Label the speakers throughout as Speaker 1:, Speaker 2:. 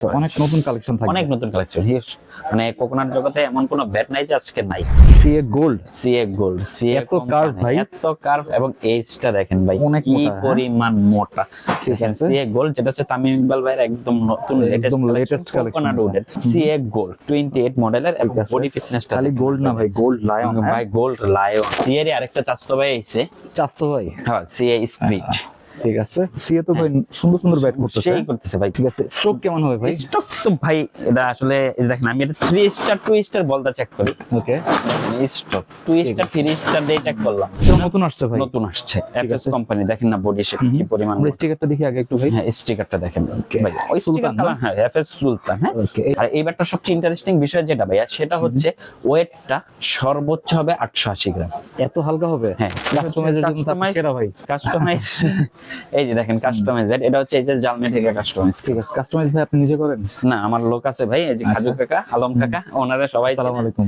Speaker 1: অনেক নতুন কালেকশন থাকবে,
Speaker 2: অনেক নতুন কালেকশন। মানে কোকোনাট জগতে এমন কোনো ব্যাট নাই যে আজকে নাই।
Speaker 1: CA gold,
Speaker 2: CA gold, CA
Speaker 1: এত কার্ভ ভাই,
Speaker 2: এত কার্ভ এবং এইজটা দেখেন ভাই
Speaker 1: অনেক
Speaker 2: কি
Speaker 1: মোটা,
Speaker 2: পরিমাণ মোটা।
Speaker 1: ঠিক
Speaker 2: দেখেন
Speaker 1: আছে।
Speaker 2: সিএ গোল্ড যেটা হচ্ছে তামিম ইকবাল ভাইয়ের একদম নতুন লেটেস্ট কালেকশন কোকোনাট উডের সিএ গোল্ড 28 মডেলের এবং বডি ফিটনেসটা
Speaker 1: খালি গোল্ড না ভাই, গোল্ড লায়ন
Speaker 2: ভাই, গোল্ড লায়ন। সিএর আরেকটা চাচতো ভাই আইছে,
Speaker 1: চাচ্ছো ভাই।
Speaker 2: হ্যাঁ সিএ স্প্রিট।
Speaker 1: ঠিক আছে, সিএ তো ভাই সুন্দর সুন্দর ব্যাট করতেছে,
Speaker 2: সেই করতেছে ভাই।
Speaker 1: ঠিক আছে, স্ট্রোক কেমন হবে ভাই?
Speaker 2: স্টক তো ভাই এটা আসলে এই দেখেন আমি এটা 3 স্টার 2 স্টার বলটা চেক করি।
Speaker 1: ওকে,
Speaker 2: স্টক 2 স্টার 3 স্টার দিয়ে চেক করলাম।
Speaker 1: তো নতুন আসছে ভাই,
Speaker 2: নতুন আসছে এফএস কোম্পানি। দেখেন না বডি শেপ কি পরিমাণ।
Speaker 1: আমরা স্টিকারটা দেখি আগে একটু ভাই।
Speaker 2: হ্যাঁ স্টিকারটা দেখেন
Speaker 1: Okay.
Speaker 2: ভাই, ওই
Speaker 1: সুলতান
Speaker 2: স্টিকারটা
Speaker 1: না?
Speaker 2: হ্যাঁ এফএস সুলতান। হ্যাঁ
Speaker 1: ওকে,
Speaker 2: আর এইবারটা সবচেয়ে ইন্টারেস্টিং বিষয় যেটা ভাইয়া সেটা হচ্ছে ওয়েটটা সর্বোচ্চ হবে 880 গ্রাম।
Speaker 1: এত হালকা হবে?
Speaker 2: হ্যাঁ
Speaker 1: কাস্টমাইজের জন্য তো সেরা ভাই।
Speaker 2: কাস্টমাইজ এই যে দেখেন কাস্টমাইজ ভাই, এটা হচ্ছে এই যে জালমে থেকে কাস্টমাইজ।
Speaker 1: ঠিক আছে, কাস্টমাইজ ভাই আপনি নিজে করেন?
Speaker 2: না আমার লোক আছে ভাই, এই যে খাজু কাকা, আলম কাকা, ওনারা সবাই
Speaker 1: আসসালামু আলাইকুম।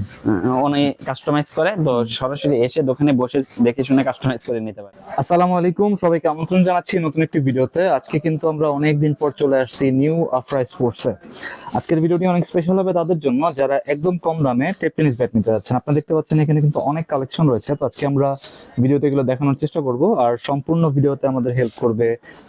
Speaker 2: উনি কাস্টমাইজ করে, তো সরাসরি এসে দোকানে বসে দেখে শুনে কাস্টমাইজ করে নিতে পারে।
Speaker 1: আসসালামু আলাইকুম, সবাইকে আমন্ত্রণ জানাচ্ছি নতুন একটি ভিডিওতে। আজকে কিন্তু আমরা অনেক দিন পর চলে আসছি নিউ আফরা স্পোর্টসে। আজকের ভিডিওটি অনেক স্পেশাল হবে তাদের জন্য যারা একদম কম দামে টেপ টেনিস ব্যাট নিতে যাচ্ছেন। আপনারা দেখতে পাচ্ছেন এখানে কিন্তু অনেক কালেকশন রয়েছে, তো আজকে আমরা ভিডিওতে এগুলো দেখানোর চেষ্টা করব। আর সম্পূর্ণ ভিডিওতে আমাদের হেল্প করবে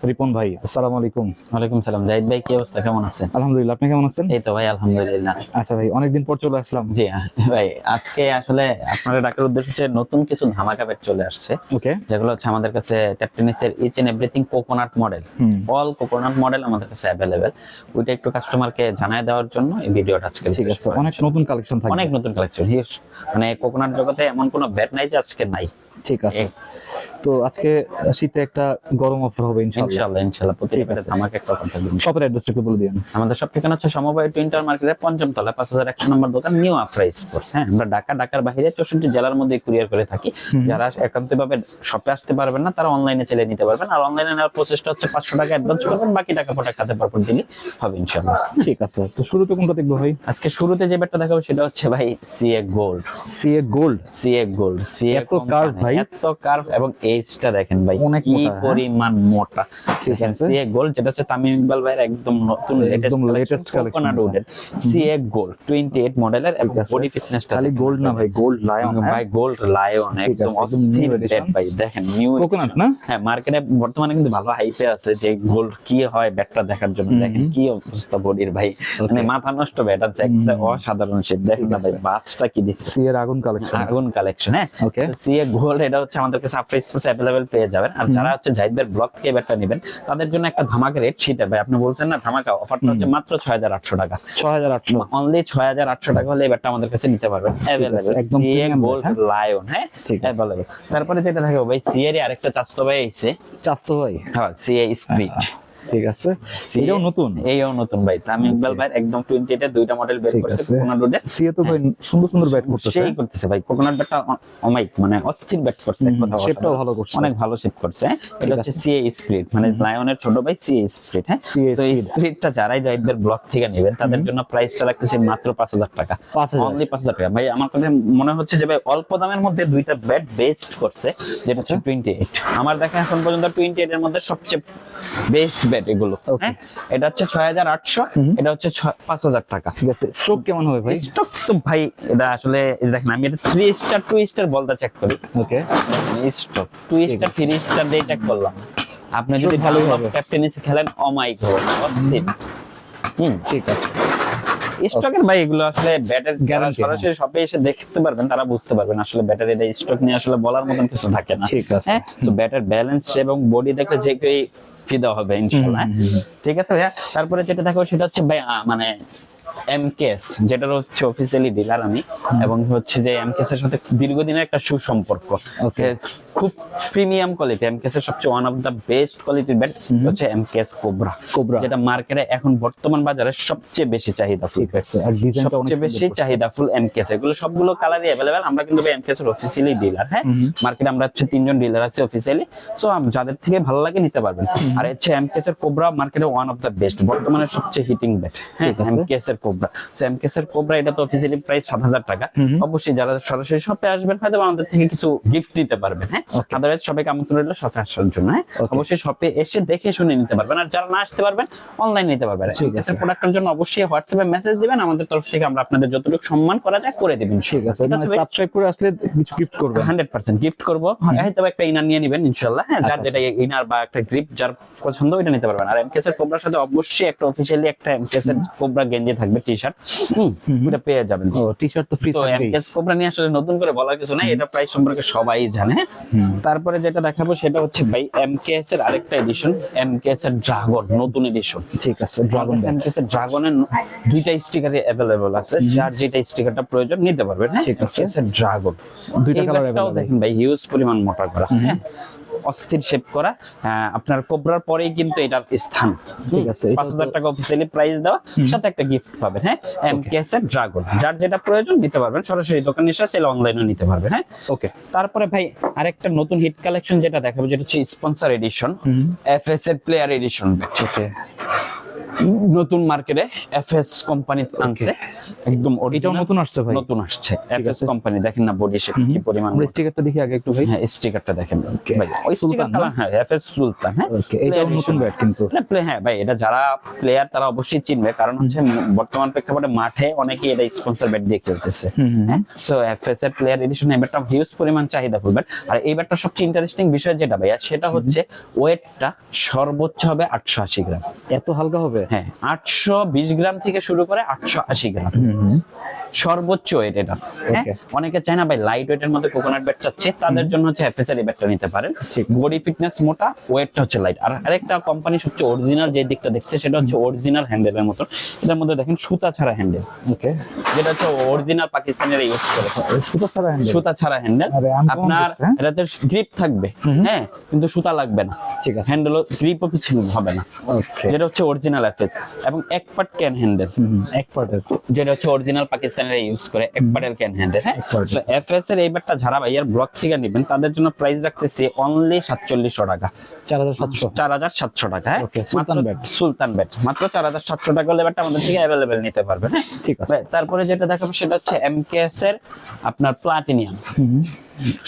Speaker 1: রিপন ভাই। আসসালামু আলাইকুম।
Speaker 2: ওয়ালাইকুম সালাম। জাহিদ ভাই কি অবস্থা, কেমন আছেন?
Speaker 1: আলহামদুলিল্লাহ, আপনি কেমন আছেন?
Speaker 2: এই তো ভাই আলহামদুলিল্লাহ।
Speaker 1: আচ্ছা ভাই, অনেকদিন পর চলে আসলাম।
Speaker 2: জি ভাই, আজকে আসলে আপনাদের ডাকার উদ্দেশ্য হচ্ছে নতুন কিছু ধামাকা ব্যাট চলে আসছে,
Speaker 1: ওকে,
Speaker 2: যেগুলো হচ্ছে আমাদের কাছে টেপ টেনিসের each and everything coconut model, all coconut model আমাদের কাছে অ্যাভেলেবেল। ওইটা একটু কাস্টমারকে জানায় দেওয়ার জন্য এই ভিডিওটা আজকে।
Speaker 1: ঠিক আছে, অনেক নতুন কালেকশন থাকবে,
Speaker 2: অনেক নতুন কালেকশন। মানে কোকোনাট জগতে এমন কোনো ব্যাট নাই যে আজকে নাই।
Speaker 1: ঠিক আছে। তো আজকে শীতে একটা গরম অফার হবে ইনশাআল্লাহ।
Speaker 2: ইনশাআল্লাহ ইনশাআল্লাহ প্রত্যেকটা ধামাকা একটা অফার থাকবে।
Speaker 1: শপের অ্যাড্রেসটা একটু বলে দিন।
Speaker 2: আমাদের সব ঠিকানা হচ্ছে সমবায় টুইন্টার মার্কেটের ৫ম তলা ৫,১০০ নম্বর দোকান, নিউ আফরা স্পোর্টস। হ্যাঁ আমরা ঢাকার বাইরে ৬৪ জেলার মধ্যে কুরিয়ার করে থাকি। যারা একান্তভাবে শপে আসতে পারবেন না তারা অনলাইনে চালিয়ে নিতে পারবেন। আর অনলাইনে নেওয়ার প্রসেসটা হচ্ছে 500 টাকা অ্যাডভান্স করবেন, বাকি টাকা প্রোডাক্ট হাতে পরপর দিলে হবে ইনশাআল্লাহ।
Speaker 1: ঠিক আছে, তো শুরুতে কোনটা দেখবো ভাই?
Speaker 2: আজকে শুরুতে যে ব্যাটটা দেখাবো সেটা হচ্ছে ভাই CA gold.
Speaker 1: CA gold,
Speaker 2: CA gold, CA
Speaker 1: এত কার্ভ ভাই,
Speaker 2: এত কার্ভ এবং এইজটা দেখেন ভাই
Speaker 1: অনেক
Speaker 2: কি
Speaker 1: মোটা,
Speaker 2: পরিমাণ মোটা।
Speaker 1: ঠিক
Speaker 2: দেখেন
Speaker 1: আছে।
Speaker 2: সিএ গোল্ড যেটা হচ্ছে তামিম ইকবাল ভাইয়ের একদম নতুন লেটেস্ট কোকোনাট উডের সিএ গোল্ড 28 মডেলের এবং বডি ফিটনেসটা
Speaker 1: খালি গোল্ড না ভাই, গোল্ড লায়ন
Speaker 2: ভাই, গোল্ড লায়ন একদম অস্থির ব্যাট ভাই। দেখেন নিউ
Speaker 1: কোকোনাট না?
Speaker 2: হ্যাঁ মার্কেটে বর্তমানে কিন্তু ভালো হাইপে আছে যে গোল্ড কি হয় ব্যাটটা দেখার জন্য। দেখেন কি অবস্থা বডির ভাই, মানে মাথা নষ্ট ব্যাট আছে, একটা অসাধারণ শেপ। দেখেন না ভাই বাসটা কি দিচ্ছে,
Speaker 1: সি এর আগুন কালেকশন।
Speaker 2: আগুন কালেকশন। হ্যাঁ
Speaker 1: ওকে,
Speaker 2: সিএ গোল্ড এটা হচ্ছে আমাদের কাছে আফরা স্পোর্টস অ্যাভেলেবেল পেয়ে যাবেন। আর যারা হচ্ছে জাহিদের ব্লগ থেকে ব্যাটটা নেবেন তাদের জন্য একটা ধামাকা রেট শীতের ভাই, আপনি বলছেন না ধামাকা অফারটা হচ্ছে মাত্র ৬,৮০০ টাকা।
Speaker 1: ৬,৮০০
Speaker 2: অনলি ৬,৮০০ টাকা হলে এই ব্যাটটা আমাদের কাছে নিতে পারবেন অ্যাভেলেবেল।
Speaker 1: একদম
Speaker 2: CA
Speaker 1: premium
Speaker 2: gold
Speaker 1: bat,
Speaker 2: lion. হ্যাঁ
Speaker 1: ঠিক আছে।
Speaker 2: অ্যাভেলেবল। তারপরে যেটা থাকে ভাই সিএর আরেকটা চাচতো ভাই আইছে,
Speaker 1: চাচ্ছো ভাই।
Speaker 2: হ্যাঁ সিএ স্প্রিট।
Speaker 1: ঠিক আছে, এটাও নতুন?
Speaker 2: এইও নতুন ভাই, তামিম ইকবাল ভাই একদম 28 এর দুইটা মডেল বের
Speaker 1: ঠিক
Speaker 2: করেছে
Speaker 1: আছে।
Speaker 2: কোকোনাট উডে।
Speaker 1: সিএ তো ভাই সুন্দর সুন্দর ব্যাট করতেছে,
Speaker 2: সেই করতেছে ভাই কোকোনাট ব্যাটটা অমাইক মানে অস্থির ব্যাট করছে, এক কথা
Speaker 1: শেপটাও ভালো করছে,
Speaker 2: অনেক ভালো শেপ করছে। এটা হচ্ছে সিএ স্প্রিট, মানে লায়নের ছোট ভাই সিএ স্প্রিট। হ্যাঁ
Speaker 1: CA
Speaker 2: তো এই
Speaker 1: Spirit।
Speaker 2: স্প্রিটটা যারাই জাহিদের ব্লগ থেকে নেবেন তাদের জন্য প্রাইসটা রাখতেছে মাত্র ৫,০০০ টাকা।
Speaker 1: ৫,০০০
Speaker 2: অনলি ৫,০০০ টাকা ভাই। আমার কাছে মনে হচ্ছে যে ভাই অল্প দামের মধ্যে দুইটা ব্যাট বেস্ট করছে, যেটা হচ্ছে 28। আমার দেখা এখন পর্যন্ত 28 এর মধ্যে সবচেয়ে বেস্ট ব্যাট এগুলো। হ্যাঁ এটা হচ্ছে ৬,৮০০, এটা হচ্ছে ৫,০০০ টাকা।
Speaker 1: ঠিক আছে, স্ট্রোক কেমন হবে ভাই?
Speaker 2: স্টক তো ভাই এটা আসলে দেখেন আমি এটা 3 স্টার 2 স্টার বলটা চেক করি।
Speaker 1: ওকে,
Speaker 2: স্টক 2 স্টার 3 স্টার দিয়ে চেক করলাম। আপনি যদি
Speaker 1: ভালো
Speaker 2: ভালো
Speaker 1: হবে,
Speaker 2: ক্যাপ্টেনিসে খেলেন অমাইক হবে অস্থির।
Speaker 1: ঠিক আছে।
Speaker 2: স্টকের ভাই এগুলো আসলে ব্যাটারি
Speaker 1: Guarantee,
Speaker 2: সরাসরি শপে এসে দেখতে পারবেন, তারা বুঝতে পারবেন আসলে ব্যাটারি এটা স্টক নিয়ে আসলে বলার মতন কিছু থাকে না।
Speaker 1: ঠিক আছে।
Speaker 2: হ্যাঁ তো ব্যাটার ব্যালেন্স এবং বডি দেখলে যে কেউ ফিদা হবে ইনশাআল্লাহ। ঠিক আছে ভাইয়া। তারপরে যেটা দেখো সেটা হচ্ছে ভাই মানে এমকেএস, যেটার হচ্ছে অফিসিয়ালি ডিলার আমি, এবং হচ্ছে যে এমকেএস এর সাথে দীর্ঘদিনের একটা সুসম্পর্ক।
Speaker 1: ওকে,
Speaker 2: খুব প্রিমিয়াম কোয়ালিটি, এমকেএস এর সবচেয়ে ওয়ান অফ দা বেস্ট কোয়ালিটির ব্যাট হচ্ছে এমকেএস কোবরা, যেটা মার্কেটে এখন বর্তমান বাজারে সবচেয়ে বেশি চাহিদা।
Speaker 1: ঠিক আছে, আর ডিজাইনটা অনেক
Speaker 2: সবচেয়ে বেশি চাহিদাফুল এমকেএস, এগুলো সবগুলো কালারই अवेलेबल। আমরা কিন্তু এমকেএস এর অফিসিয়ালি ডিলার। হ্যাঁ মার্কেটে আমরা হচ্ছে 3 জন ডিলার আছে অফিসিয়ালি, সো যাদের থেকে ভালো লাগে নিতে পারবেন। আর হচ্ছে এমকেএস এর কোবরা মার্কেটে ওয়ান অফ দা বেস্ট, বর্তমানে সবচেয়ে হিটিং ব্যাট। হ্যাঁ এমকেএস এর কোবরা, সো এমকেএস এর কোবরা এটা তো অফিসিয়ালি প্রাইস ৭,০০০ টাকা। অবশ্যই যারা সরাসরি শপে আসবেন হয়তো আমাদের থেকে কিছু গিফট নিতে পারবেন। হ্যাঁ
Speaker 1: Okay.
Speaker 2: আদারওয়াইজ সবাইকে আমন্ত্রণ রইল শপে আসার জন্য। হ্যাঁ,
Speaker 1: Okay.
Speaker 2: অবশ্যই শপে এসে দেখে শুনে নিতে পারবেন, আর যারা না আসতে পারবেন অনলাইন নিতে পারবেন।
Speaker 1: ঠিক আছে।
Speaker 2: প্রোডাক্টের জন্য অবশ্যই হোয়াটসঅ্যাপে মেসেজ দিবেন, আমাদের তরফ থেকে আমরা আপনাদের যতটুকু সম্মান করা যায় করে দিবেন।
Speaker 1: ঠিক আছে, মানে সাবস্ক্রাইব করে আসলে কিছু গিফট করবেন।
Speaker 2: 100% গিফট করবো, হয়তো একটা ইনার নিয়ে নেবেন ইনশাআল্লাহ। হ্যাঁ, যার
Speaker 1: আচ্ছা,
Speaker 2: যেটা ইনার বা একটা গ্রিপ যার পছন্দ ওইটা নিতে পারবেন। আর এমকেএস এর কোবরার সাথে অবশ্যই একটা অফিশিয়ালি একটা এমকেএস এর কোবরা গেঞ্জি থাকবে, টি-শার্ট, ওটা পেয়ে যাবেন।
Speaker 1: ও টি-শার্ট তো ফ্রি
Speaker 2: তো
Speaker 1: থাকবেই।
Speaker 2: এমকেএস কোবরা নিয়ে আসলে নতুন করে বলার কিছু নাই, এটা প্রাইস সম্পর্কে সবাই জানে। তারপরে যেটা দেখাবো সেটা হচ্ছে ভাই এমকেএস এর আরেকটা এডিশন, এমকেএস এর ড্রাগন নতুন এডিশন।
Speaker 1: ঠিক আছে, ড্রাগন
Speaker 2: এমকেএস এর ড্রাগনের দুইটা স্টিকারই अवेलेबल আছে, যার যেটা স্টিকারটা প্রয়োজন নিতে পারবেন। হ্যাঁ,
Speaker 1: ঠিক আছে।
Speaker 2: এমকেএস এর ড্রাগন
Speaker 1: দুইটা
Speaker 2: এই
Speaker 1: কালার
Speaker 2: ব্যাগটাও
Speaker 1: अवेलेबल।
Speaker 2: দেখেন ভাই, হিউজ পরিমাণ মোটা করা, হ্যাঁ, অস্থির শেপ করা। আপনার কোবরার পরেই কিন্তু এটার স্থান।
Speaker 1: ঠিক আছে, এটা
Speaker 2: 5000 টাকা অফিসিয়ালি প্রাইস দেওয়া, সাথে একটা গিফট পাবেন। হ্যাঁ, এমকেএস এর ড্রাগন, যার যেটা প্রয়োজন নিতে পারবেন, সরাসরি দোকানে এসে চাইলে অনলাইনেও নিতে পারবেন। হ্যাঁ,
Speaker 1: ওকে।
Speaker 2: তারপরে ভাই আরেকটা নতুন হিট কালেকশন যেটা দেখাবো, যেটা হচ্ছে স্পন্সর এডিশন, এফএস এর প্লেয়ার এডিশন।
Speaker 1: ওকে,
Speaker 2: নতুন মার্কেটে এফএস কোম্পানি আনছে, একদম
Speaker 1: এটাও
Speaker 2: original
Speaker 1: নতুন আসছে ভাই।
Speaker 2: নতুন আসছে এফএস
Speaker 1: আছে।
Speaker 2: কোম্পানি। দেখেন না বডি শেপ কি পরিমাণ।
Speaker 1: আমরা স্টিকারটা দেখি আগে একটু ভাই।
Speaker 2: হ্যাঁ, স্টিকারটা দেখেন
Speaker 1: Okay.
Speaker 2: ভাই, ওই
Speaker 1: সুলতান
Speaker 2: স্টিকারটা,
Speaker 1: না?
Speaker 2: হ্যাঁ, এফএস সুলতান। হ্যাঁ,
Speaker 1: ওকে, এটাও
Speaker 2: Player
Speaker 1: নতুন
Speaker 2: edition।
Speaker 1: ব্যাট কিন্তু।
Speaker 2: হ্যাঁ ভাই, এটা যারা প্লেয়ার তারা অবশ্যই চিনবে, কারণ হচ্ছে বর্তমান প্রেক্ষাপটে মাঠে অনেকেই এটা স্পন্সর ব্যাট দিয়ে খেলতেছে। হ্যাঁ, তো এফএস এর প্লেয়ার এডিশন এই ব্যাটটা হিউজ পরিমাণ চাহিদা ফুল ব্যাট। আর এই ব্যাটটা সবচেয়ে ইন্টারেস্টিং বিষয় যেটা ভাইয়া, সেটা হচ্ছে ওয়েটটা সর্বোচ্চ হবে 880 গ্রাম।
Speaker 1: এত হালকা হবে?
Speaker 2: হ্যাঁ, 820 গ্রাম থেকে শুরু করে 880 গ্রাম সর্বোচ্চ ওয়েট এটা। হ্যাঁ,
Speaker 1: Okay.
Speaker 2: অনেকে চায় না ভাই লাইট ওয়েটের মধ্যে কোকোনাট ব্যাট চাচ্ছে, তাদের জন্য হচ্ছে এফএস এর এই ব্যাটটা নিতে পারেন।
Speaker 1: ঠিক।
Speaker 2: বডি ফিটনেস মোটা, ওয়েটটা হচ্ছে লাইট। আর আরেকটা কোম্পানি সবচেয়ে অরিজিনাল যে দিকটা দেখছে সেটা হচ্ছে অরিজিনাল হ্যান্ডেলের মতো। এটার মধ্যে দেখেন সুতা ছাড়া হ্যান্ডেল,
Speaker 1: ওকে,
Speaker 2: যেটা হচ্ছে অরিজিনাল পাকিস্তানের ইউজ করে।
Speaker 1: সুতো ছাড়া হ্যান্ডেল।
Speaker 2: সুতা ছাড়া হ্যান্ডেল,
Speaker 1: আরে, uncommon
Speaker 2: আপনার
Speaker 1: দেখছি, হ্যাঁ?
Speaker 2: এটাতে গ্রিপ থাকবে, হ্যাঁ, কিন্তু সুতা লাগবে না।
Speaker 1: ঠিক আছে।
Speaker 2: হ্যান্ডেলও গ্রিপও কিছু হবে না,
Speaker 1: ওকে,
Speaker 2: যেটা হচ্ছে অরিজিনাল এফএস। এবং এক পার্ট ক্যান হ্যান্ডেল,
Speaker 1: এক পার্টের।
Speaker 2: যেটা হচ্ছে অরিজিনাল পাকিস্তানের ইউজ করে, এক পার্টের ক্যান হ্যান্ডেল। হ্যাঁ,
Speaker 1: একবারের।
Speaker 2: তো এফএস এর এই ব্যাটটা যারা ভাইয়ার ব্লগ থেকে নেবেন তাদের জন্য প্রাইস রাখতেছি অনলি 4700 টাকা,
Speaker 1: 4700।
Speaker 2: 4700 টাকা। হ্যাঁ,
Speaker 1: Okay, সুলতান
Speaker 2: মাত্র
Speaker 1: ব্যাট।
Speaker 2: সুলতান ব্যাট মাত্র 4700 টাকা হলে ব্যাটটা আমাদের থেকে অ্যাভেলেবেল নিতে পারবেন। হ্যাঁ,
Speaker 1: ঠিক আছে।
Speaker 2: ভাই, তারপরে যেটা দেখাবো সেটা হচ্ছে এমকেএস এর আপনার প্লাটিনিয়াম,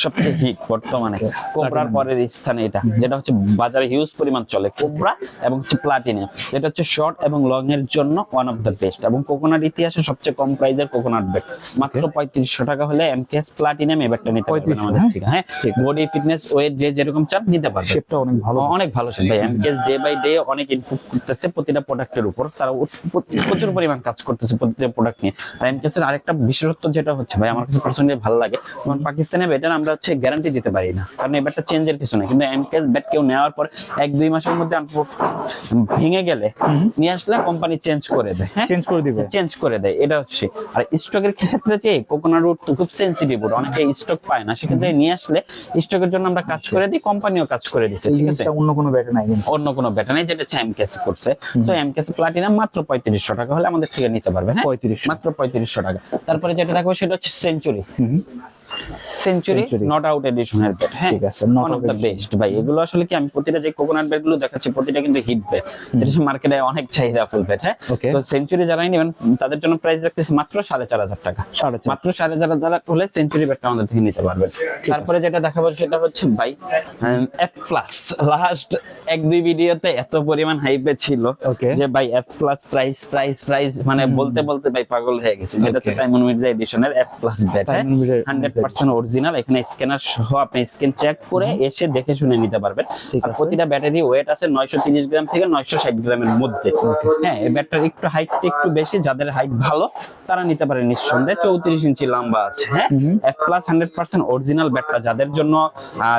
Speaker 2: সবচেয়ে হিট বর্তমানে কোবরার পরের স্থানে এটা, যেটা হচ্ছে বাজারে হিউজ পরিমাণ চলে, কোবরা এবং হচ্ছে প্লাটিনিয়াম, যেটা হচ্ছে শর্ট এবং লং এর জন্য ওয়ান অফ দ্য বেস্ট। এবং কোকোনাট ইতিহাসে সবচেয়ে কম প্রাইসের কোকোনাট ব্যাট, মাত্র 3500 টাকা হলে এমকেএস প্লাটিনিয়াম এই ব্যাটটা নিতে পারবেন
Speaker 1: 3500,
Speaker 2: আমাদের
Speaker 1: হ্যাঁ?
Speaker 2: থেকে। হ্যাঁ, বডি ফিটনেস ওয়েট যে যেরকম চান নিতে পারবেন।
Speaker 1: শেপটা অনেক ভালো।
Speaker 2: অনেক ভালো শেপ ভাই। এমকেএস ডে বাই ডে অনেক ইনপুট করতেছে প্রতিটা প্রোডাক্টের উপর, তারা প্রচুর পরিমাণ কাজ করতেছে প্রতিটা প্রোডাক্ট নিয়ে। আর এমকেএস এর আরেকটা বিশেষত্ব যেটা হচ্ছে ভাই, আমার কাছে পার্সোনালি ভালো লাগে, যেমন পাকিস্তানে ব্যাটের আমরা হচ্ছে গ্যারান্টি দিতে পারি না, কারণ এই ব্যাটটা চেঞ্জের কিছু না। কিন্তু এমকেএস ব্যাট কেউ নেওয়ার পর 1-2 মাসের মধ্যে ভেঙে গেলে নিয়ে আসলে কোম্পানি চেঞ্জ করে দেয়। হ্যাঁ,
Speaker 1: চেঞ্জ করে দিবে।
Speaker 2: চেঞ্জ করে দেয়, এটা হচ্ছে। আর স্টকের ক্ষেত্রে যে কোকোনাট উড তো খুব সেনসিটিভ উড, অনেকে স্টক পায় না, সেক্ষেত্রে নিয়ে আসলে স্টকের জন্য আমরা কাজ করে দিই, কোম্পানিও কাজ করে দিচ্ছে।
Speaker 1: এই
Speaker 2: ঠিক আছে,
Speaker 1: জিনিসটা অন্য কোনো ব্যাটে নাই কিন্তু।
Speaker 2: অন্য কোনো ব্যাটা নেই, যেটা এমকেএস করছে। তো এমকেএস প্লাটিনাম মাত্র 3500 টাকা হলে আমাদের থেকে নিতে পারবেন। হ্যাঁ,
Speaker 1: 3500
Speaker 2: মাত্র 3500 টাকা। তারপরে যেটা দেখো সেটা হচ্ছে century, century
Speaker 1: Century।
Speaker 2: Not out এডিশনের ব্যাট। হ্যাঁ,
Speaker 1: ঠিক আছে, not
Speaker 2: one of
Speaker 1: out
Speaker 2: the best ভাই। এগুলো আসলে কি, আমি প্রতিটা যে কোকোনাট ব্যাট গুলো দেখাচ্ছি প্রতিটা কিন্তু হিট ব্যাট, এটা মার্কেটে অনেক চাহিদা ফুল ব্যাট। হ্যাঁ,
Speaker 1: Okay।
Speaker 2: তো সেঞ্চুরি যারাই নেবেন তাদের জন্য প্রাইস রাখতেছি মাত্র 4500 টাকা।
Speaker 1: 4500
Speaker 2: মাত্র 4500 হলে সেঞ্চুরি ব্যাটটা আমাদের থেকে নিতে পারবেন। তারপরে যেটা দেখাবো সেটা হচ্ছে ভাই এফ প্লাস। লাস্ট 1-2 ভিডিওতে এত পরিমাণ হাইপে ছিল
Speaker 1: Okay।
Speaker 2: যে ভাই এফ প্লাস প্রাইস মানে বলতে বলতে ভাই পাগল হয়ে গেছে। যেটা হচ্ছে
Speaker 1: Okay।
Speaker 2: তাইমুন মির্জা এডিশনের F plus bat,
Speaker 1: Taimun Mirza
Speaker 2: 100% original. এখানে স্ক্যানার সহ আপনি স্ক্যান চেক করে এসে দেখে শুনে নিতে পারবেন।
Speaker 1: ঠিক
Speaker 2: আর
Speaker 1: আছে।
Speaker 2: প্রতিটা ব্যাটারি ওয়েট আছে 930 গ্রাম থেকে 960 গ্রামের মধ্যে। হ্যাঁ, এই ব্যাটার একটু হাইটটা একটু বেশি, যাদের হাইট ভালো তারা নিতে পারে নিঃসন্দেহে। 34 ইঞ্চি লম্বা আছে। হ্যাঁ, এফ প্লাস 100% অরিজিনাল ব্যাটটা যাদের জন্য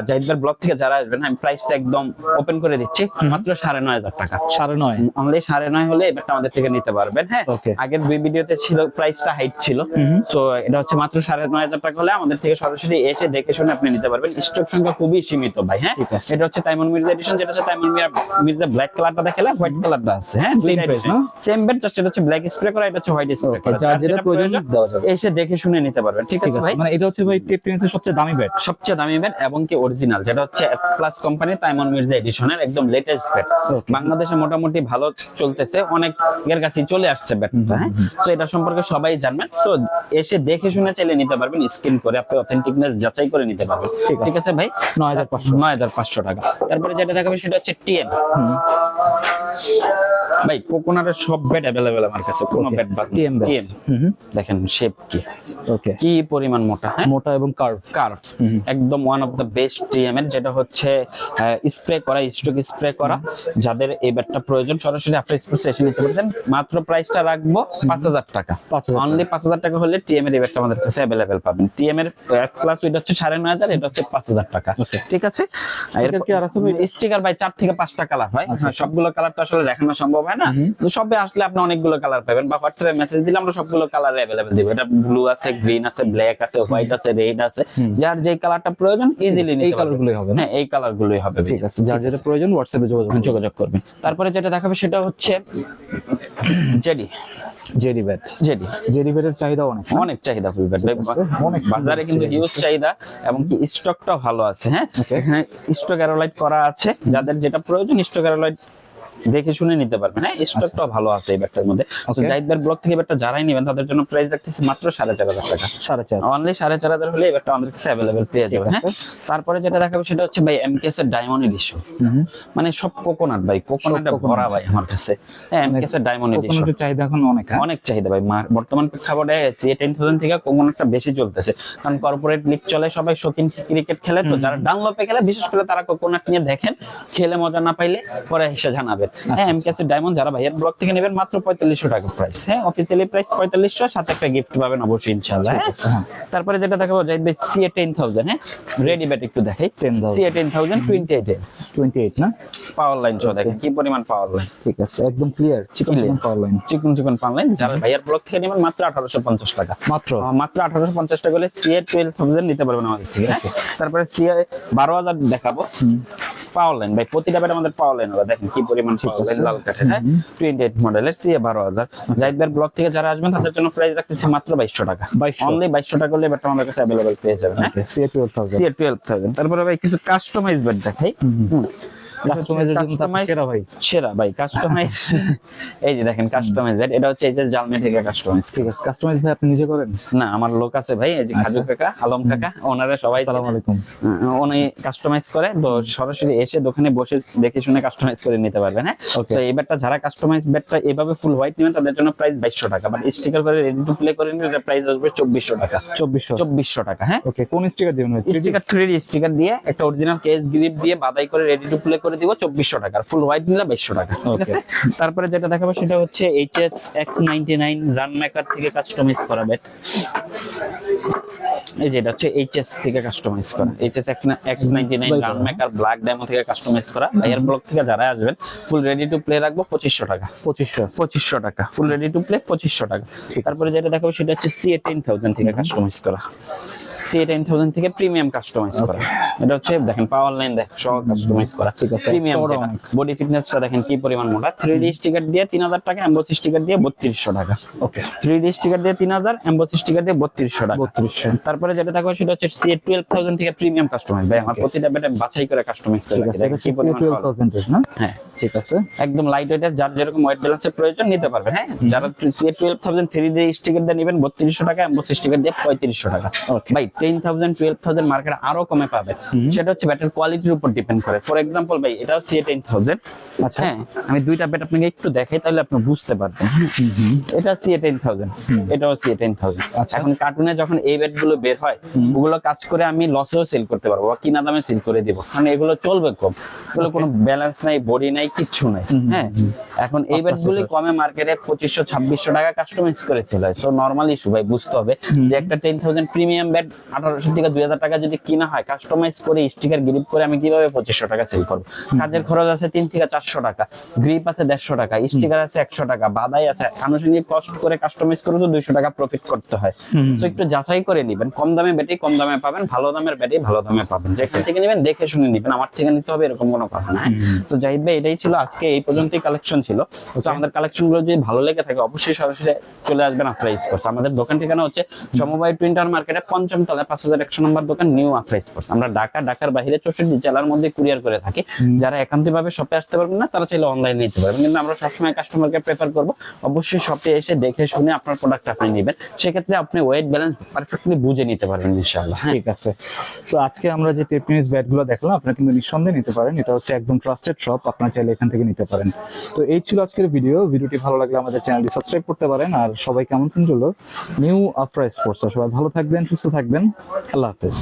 Speaker 2: জাহিদবার ব্লগ থেকে যারা আসবেন, আমি প্রাইসটা একদম ওপেন করে দিচ্ছি, মাত্র 9500 টাকা।
Speaker 1: 9.5।
Speaker 2: অনলি 9.5 হলে এই ব্যাটটা আমাদের থেকে নিতে পারবেন। হ্যাঁ,
Speaker 1: Okay।
Speaker 2: আগের 2 ভিডিওতে ছিল প্রাইসটা হাইট ছিল, সো এটা হচ্ছে মাত্র 9500 টাকা হলে আমাদের থেকে সরাসরি এসে দেখে শুনে আপনি নিতে পারবেন। স্টক সংখ্যা খুবই সীমিত ভাই। হ্যাঁ,
Speaker 1: ঠিক আছে।
Speaker 2: এটা হচ্ছে তাইমুন মির্জা এডিশন, যেটা হচ্ছে তাইমুন মির্জা ব্ল্যাক কালারটা দেখালে হোয়াইট কালারটা আছে। হ্যাঁ,
Speaker 1: Same price না?
Speaker 2: সেম ব্যাট, জাস্ট এটা হচ্ছে ব্ল্যাক স্প্রে করা, এটা হচ্ছে হোয়াইট স্প্রে করা।
Speaker 1: যার যেটা প্রয়োজন দেওয়া যাবে।
Speaker 2: এসে দেখে শুনে নিতে পারবেন। ঠিক আছে ভাই,
Speaker 1: মানে এটা হচ্ছে ভাই টেপটেন্সের সবচেয়ে দামি ব্যাট।
Speaker 2: সবচেয়ে দামি ব্যাট এবং কি অরিজিনাল, যেটা হচ্ছে এফ প্লাস কোম্পানি তাইমুন মির্জা এডিশনের একদম লেটেস্ট ব্যাট।
Speaker 1: Okay।
Speaker 2: বাংলাদেশে মোটামুটি ভালো চলতেছে, অনেকের কাছে চলে আসছে ব্যাটটা। হ্যাঁ, সো এটা সম্পর্কে সবাই জানবেন। সো এসে দেখে শুনে চাইলে নিতে পারবেন, স্ক্যান করে আপনি অথেন্টিকনেস যাচাই করে নিতে পারবেন। ঠিক আছে ভাই, 9500 টাকা। তারপরে যেটা দেখাবে সেটা হচ্ছে টিএম। ভাই কোকোনাটের সব ব্যাট अवेलेबल আমার কাছে, কোনো ব্যাট বাদ
Speaker 1: TM bat।
Speaker 2: টিএম দেখেন শেপ কি,
Speaker 1: ওকে,
Speaker 2: কি পরিমাণ মোটা, হ্যাঁ
Speaker 1: মোটা এবং কার্ভ।
Speaker 2: একদম one of the best TM এর, যেটা হচ্ছে স্প্রে করা, স্টক স্প্রে করা। যাদের এই ব্যাটটা প্রয়োজন সরাসরি আফ্রা স্পোর্টস এসে নিতে পারবেন। মাত্র প্রাইসটা রাখবো 5000 টাকা,
Speaker 1: 5000
Speaker 2: অনলি 5000 টাকা হলে টিএম এর এই ব্যাটটা আমাদের কাছে अवेलेबल পাবেন। টিএম এর প্লাস ওইটা হচ্ছে 9500, এটা হচ্ছে 5000 টাকা। ঠিক আছে,
Speaker 1: স্টিকার কি আর আছে ভাই?
Speaker 2: স্টিকার ভাই 4 থেকে 5টা কালার হয়, সবগুলো কালার তো আসলে দেখানো সম্ভব হয় না, তো সবে আসলে আপনি অনেকগুলো কালার পাবেন, বা হোয়াটসঅ্যাপে মেসেজ দিলে আমরা সবগুলো কালার अवेलेबल দিব। এটা ব্লু আছে, গ্রিন আছে, ব্ল্যাক আছে, হোয়াইট আছে, রেড আছে, যার যেই কালারটা প্রয়োজন ইজিলি
Speaker 1: এই
Speaker 2: নিতে পারবেন।
Speaker 1: কালারগুলোই হবে না?
Speaker 2: হ্যাঁ এই কালারগুলোই হবে।
Speaker 1: ঠিক আছে, যার যেটা প্রয়োজন হোয়াটসঅ্যাপে
Speaker 2: যোগাযোগ করবেন। তারপরে যেটা দেখাবে সেটা হচ্ছে জেডি।
Speaker 1: JD bat. জেডি ব্যাটের চাহিদা
Speaker 2: অনেক চাহিদা ফুল ব্যাট,
Speaker 1: অনেক
Speaker 2: বাজারে কিন্তু হিউজ চাহিদা, এবং কি স্টকটাও ভালো আছে। হ্যাঁ এখানে স্টক অ্যারোলাইট করা আছে, যাদের যেটা প্রয়োজন স্টক অ্যারোলাইট দেখে শুনে নিতে পারবেন। হ্যাঁ স্টকটাও ভালো আছে এই ব্যাগটার মধ্যে। তো জাহিদ ভাই ব্লগ থেকে ব্যাগটা যারাই নেবেন তাদের জন্য প্রাইস রাখতেছি মাত্র 4500 টাকা।
Speaker 1: 4500,
Speaker 2: অনলি 4500 হলে এই ব্যাগটা আমাদের কাছে अवेलेबल পেয়ে যাবেন। হ্যাঁ তারপরে যেটা দেখাবো সেটা হচ্ছে ভাই এমকেএস এর ডায়মন্ড এডিশন। মানে সব কোকোনাট ভাই, কোকোনাটে ভরা ভাই আমার কাছে। হ্যাঁ এমকেএস এর ডায়মন্ড এডিশন
Speaker 1: কোকোনাটের চাহিদা এখন অনেক
Speaker 2: চাহিদা ভাই। বর্তমান প্রেক্ষাপটে CA10000 থেকে কোকোনাটটা বেশি চলতেছে, কারণ কর্পোরেট লিগ চলে, সবাই শৌখিন ক্রিকেট খেলে, তো যারা ডানলপে খেলে বিশেষ করে তারা কোকোনাট নিয়ে দেখেন, খেলে মজা না পাইলে পরে এসে জানাবেন। হ্যাঁ এমকেএস এর ডায়মন্ড যারা ভাইয়ের ব্লগ থেকে নেবেন মাত্র 4500 টাকা প্রাইস। হ্যাঁ অফিসিয়ালি প্রাইস 4500, সাথে একটা গিফট পাবেন অবশ্যই ইনশাআল্লাহ। হ্যাঁ তারপরে যেটা দেখাবো জাহিদ ভাই CA10000। হ্যাঁ রেডি ব্যাট একটু দেখাই। CA10000 28
Speaker 1: না?
Speaker 2: পাওয়ার লাইন সহ দেখেন কি পরিমাণ পাওয়ার লাইন।
Speaker 1: ঠিক আছে, একদম ক্লিয়ার, চিকন পাওয়ার লাইন,
Speaker 2: চিকন পাওয়ার লাইন। যারা ভাইয়ার ব্লগ থেকে নেবেন মাত্র 1850 টাকা, মাত্র 1850 টাকা হলে CA12000 নিতে পারবেন আমাদের থেকে। তারপরে CA12000 দেখাবো পাওয়ার লাইন। ভাই প্রতিটা ব্যাট আমাদের পাওয়ার লাইন হবে, দেখেন কি পরিমাণ পাওয়ার লাইন লাল কাঠের। হ্যাঁ 28 মডেলের CA12000। জাহিদ ভাইয়ের ব্লগ থেকে যারা আসবেন তাদের জন্য প্রাইস রাখতেছি মাত্র 2200 টাকা, অনলি 2200 টাকা হলে ব্যাটটা আমাদের কাছে अवेलेबल পেয়ে যাবেন। হ্যাঁ CA12000। তারপরে ভাই কিছু কাস্টমাইজ ব্যাট দেখাই। সেরা ভাই কাস্টমাইজ। এই যে দেখেন কাস্টমাইজ ব্যাট, এটা হচ্ছে এইচএস জালমে থেকে কাস্টমাইজ।
Speaker 1: ঠিক আছে, কাস্টমাইজ ভাই আপনি নিজে করেন?
Speaker 2: না আমার লোক আছে ভাই, এই যে খাজু কাকা, আলম কাকা, ওনারা সবাই।
Speaker 1: আসসালামু আলাইকুম।
Speaker 2: উনি কাস্টমাইজ করে, তো সরাসরি এসে দোকানে বসে দেখে শুনে কাস্টমাইজ করে নিতে পারবেন। হ্যাঁ তো এই ব্যাটটা যারা কাস্টমাইজ ব্যাটটা এভাবে ফুল হোয়াইট নেবেন তাদের জন্য প্রাইস 2200 টাকা, বাট স্টিকার করে রেডি টু প্লে করে নিলে প্রাইস আসবে 2400 টাকা। 2400 টাকা। হ্যাঁ
Speaker 1: ওকে, কোন স্টিকার দিবেন ভাই?
Speaker 2: স্টিকার 3D স্টিকার দিয়ে একটা অরিজিনাল কেস গ্রিপ দিয়ে বাদাই করে রেডি টু প্লে করে দিব 2400 টাকা, ফুল হোয়াইট নিলে 2200 টাকা। ঠিক আছে, তারপরে যেটা দেখাবো সেটা হচ্ছে এইচএস X99 রান মেকার থেকে কাস্টমাইজ করা ব্যাট। এই যে এটা হচ্ছে এইচএস থেকে কাস্টমাইজ করা, HS X99 run maker black demo থেকে কাস্টমাইজ করা। ভাইয়ার ব্লগ থেকে যারা আসবেন ফুল রেডি টু প্লে রাখবো 2500 টাকা। 2500 টাকা ফুল রেডি টু প্লে 2500 টাকা। তারপরে যেটা দেখাবো সেটা হচ্ছে CA10000 থেকে কাস্টমাইজ করা, CA10000 থেকে প্রিমিয়াম কাস্টমাইজ করা। এটা হচ্ছে দেখেন পাওয়ার লাইন দেখ সহ কাস্টমাইজ করা। ঠিক আছে, প্রিমিয়াম বডি ফিটনেসটা দেখেন কি পরিমাণ মোটা। 3D স্টিকার দিয়ে 3000 টাকা, এমবসি স্টিকার দিয়ে 3200 টাকা। ওকে 3D স্টিকার দিয়ে 3000, এমবসি স্টিকার দিয়ে 3200 টাকা। 3200। তারপরে যেটা দেখো সেটা হচ্ছে CA12000 থেকে প্রিমিয়াম কাস্টমাইজ। ভাই আমার প্রতিটা ব্যাটে বাছাই করে কাস্টমাইজ করে রাখি, দেখেন কি পরিমাণ
Speaker 1: 12000 না?
Speaker 2: হ্যাঁ
Speaker 1: ঠিক আছে,
Speaker 2: একদম লাইট ওয়েটের, যার যেরকম ওয়েট ব্যালেন্সের প্রয়োজন নিতে পারবেন। হ্যাঁ যারা CA12000 3D স্টিকার দিয়ে নেবেন 3200 টাকা, এমবসি স্টিকার দিয়ে 3500 টাকা। ভাই 10000 12000 মার্কেটে আরো কমে পাবেন, সেটা হচ্ছে ব্যাটের কোয়ালিটির উপর ডিপেন্ড করে। ফর এক্সাম্পল ভাই এটাও CA10000। আচ্ছা হ্যাঁ আমি দুইটা ব্যাট আপনাকে একটু দেখাই তাহলে আপনি বুঝতে পারবেন। এটা CA10000, এটাও CA10000। এখন কার্টুনে যখন এই ব্যাট গুলো বের হয় ওগুলো কাজ করে আমি লসেও সেল করতে পারবো, বা কিনা দামে সেল করে দিব, কারণ এগুলো চলবে কম, এগুলো কোনো ব্যালেন্স নাই, বডি নাই, কিচ্ছু নাই। হ্যাঁ এখন এই ব্যাট গুলি কমে মার্কেটে 2500-2600 টাকা কাস্টমাইজ করে সেল হয়। সো নরমাল ইস্যু ভাই বুঝতে হবে যে একটা 10000 প্রিমিয়াম ব্যাট 1800 থেকে 2000 টাকা যদি কিনা হয়, কাস্টমাইজ করে স্টিকার গ্রিপ করে আমি কিভাবে 2500 টাকা সেল করব? কাজের খরচ আছে 3 থেকে 400 টাকা, গ্রিপ আছে 150 টাকা, স্টিকার আছে 100 টাকা, বাদাই আছে, আনুষঙ্গিক কষ্ট করে কাস্টমাইজ করে তো 200 টাকা প্রফিট করতে হয়। তো একটু যাচাই করে নেবেন, কম দামে ব্যাটি কম দামে পাবেন, ভালো দামের ব্যাটি ভালো দামে পাবেন। যেখান থেকে নেবেন দেখে শুনে নেবেন, আমার থেকে নিতে হবে এরকম কোনো কথা না। তো জাহিদ ভাই এটাই এই ছিল আজকে এই পর্যন্তই কালেকশন ছিল। তো আমাদের কালেকশন গুলো যদি ভালো লেগে থাকে অবশ্যই সরাসরি চলে আসবেন আফরা স্পোর্টস। আমাদের দোকান ঠিকানা হচ্ছে সমবায় টুইন্টার মার্কেটে ৫ম তলায় 5100 নম্বর দোকান, নিউ আফরা স্পোর্টস। আমরা ঢাকার বাইরে 64 জেলার মধ্যে কুরিয়ার করে থাকি। যারা একান্তভাবে শপে আসতে পারবেন না তারা চাইলে অনলাইনে নিতে পারবেন, কিন্তু আমরা সবসময় কাস্টমারকে প্রেফার করব অবশ্যই শপে এসে দেখে শুনে আপনার প্রোডাক্ট আপনি নেবেন। সেক্ষেত্রে আপনি ওয়েট ব্যালেন্স পারফেক্টলি বুঝে নিতে পারবেন ইনশাআল্লাহ।
Speaker 1: ঠিক আছে। তো আজকে আমরা যে টেপনিস ব্যাট গুলো দেখলাম আপনারা কিন্তু নিঃসন্দেহে নিতে পারেন, এটা হচ্ছে একদম ট্রাস্টেড শপ, আপনারা চাইলে এখান থেকে নিতে পারেন। তো এই ছিল আজকের ভিডিওটি ভালো লাগলে আমাদের চ্যানেলটি সাবস্ক্রাইব করতে পারেন। আর সবাইকে আমন্ত্রণ রইল নিউ আফরা স্পোর্টস। সবাই ভালো থাকবেন, সুস্থ থাকবেন, আল্লাহ হাফেজ।